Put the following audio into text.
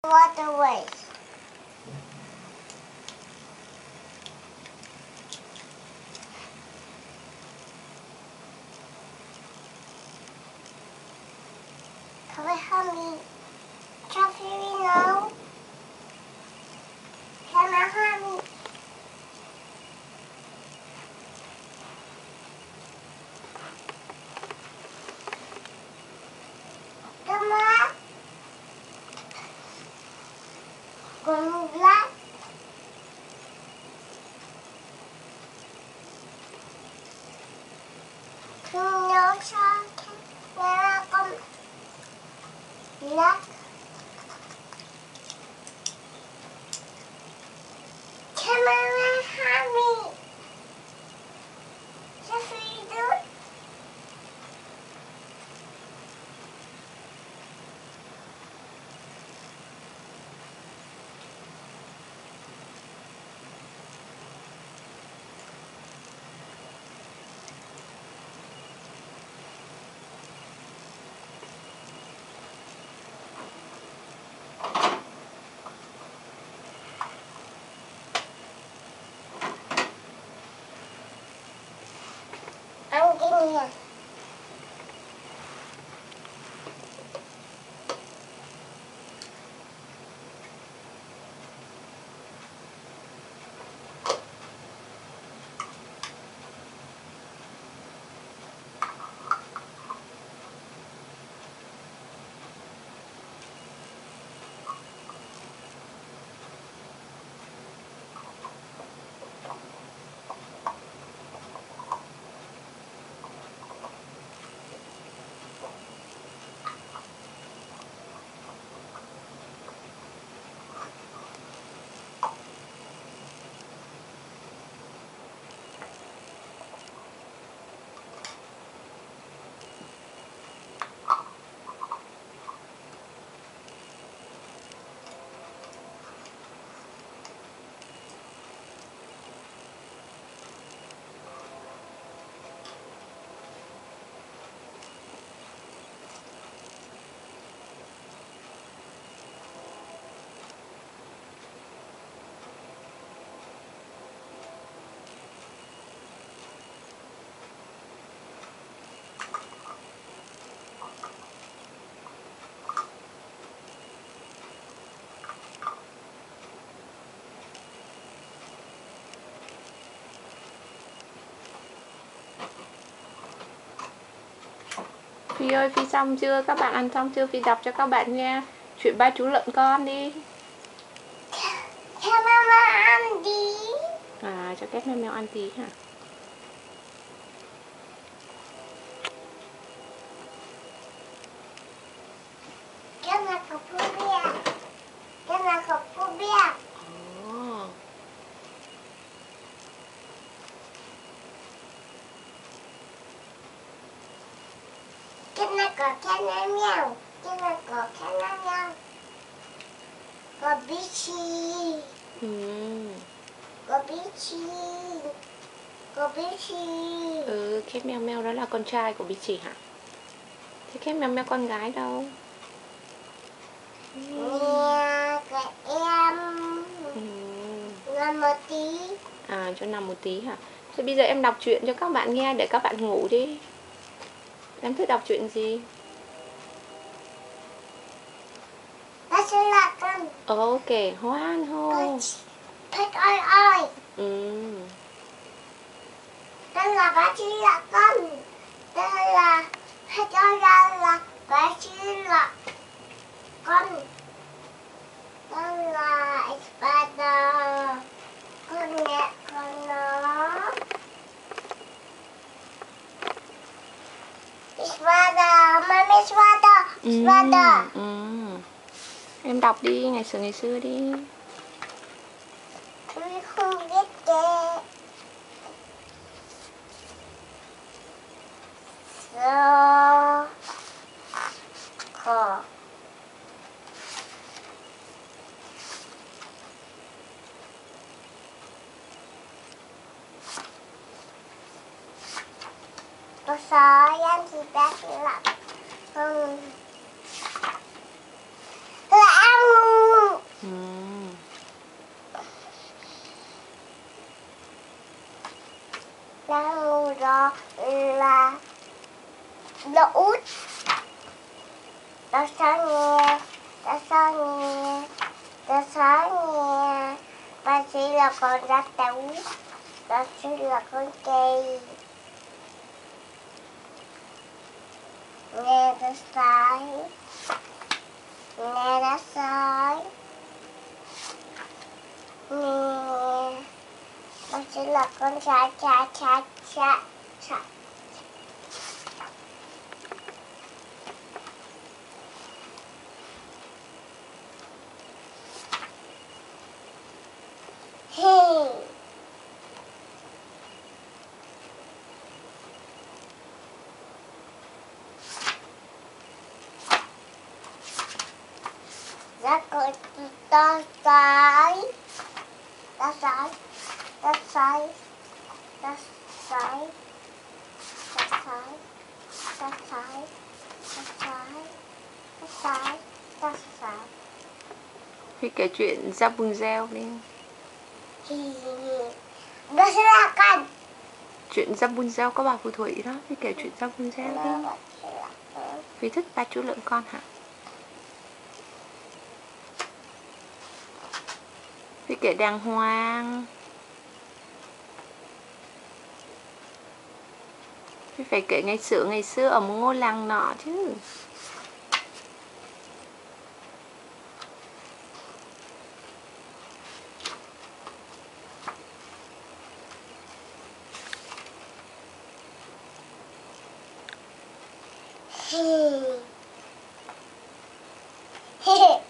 Waterways. Can we help me? Coffee now? Can I help me? Come on. Con black. Không nhớ sao ra con black. Can I have me? Just read it. I'm getting here. Phi ơi, Phi xong chưa? Các bạn ăn xong chưa? Phi đọc cho các bạn nghe chuyện ba chú lợn con đi. Cho mama ăn đi. À, cho các mèo ăn tí hả? Cái này có phụ bia. Cái này có phụ bia. Ồ. Cái này có cái này mèo. Cái này có cái này mèo. Có bí chi. Có bí chi. Có bí chi. Khép mèo mèo đó là con trai của Bí Chỉ hả? Thế khép mèo mèo con gái đâu? Nè, cái em. Nằm một tí. À, cho nằm một tí hả? Thế bây giờ em đọc truyện cho các bạn nghe để các bạn ngủ đi. Em thích đọc truyện gì? Đó sẽ là con. Ok, hoan hô. Thích ơi ơi. Đây là bác sĩ là con. Đây là thích ơi là bác sĩ là con. Đây là spider. Con nhẹ con nó. Spider, mommy spider. Spider. Em đọc đi, ngày xưa đi. Tôi không biết kể. So cool. Tôi sợ em thì bác lắm. Là em nè, ta sói nè, ba chỉ là con rắn tấu, ta chỉ là con cây. Nghe ta sói, nghe ta sói, nè, ba chỉ là con cha cha cha cha cha. Hey. Ra coi ta sói, ta sói, ta sói, ta sói, ta sói, ta sói, ta sói, ta sói, ta sói. Phi kể chuyện Rapunzel đi. Đó sẽ là con. Chuyện Rapunzel có bà phù thủy đó. Phi kể chuyện Rapunzel đi. Phi thích ba chú lợn con hả? Phi kể đàng hoàng. Phi phải kể ngày xưa ở một ngôi làng nọ chứ. Hehe.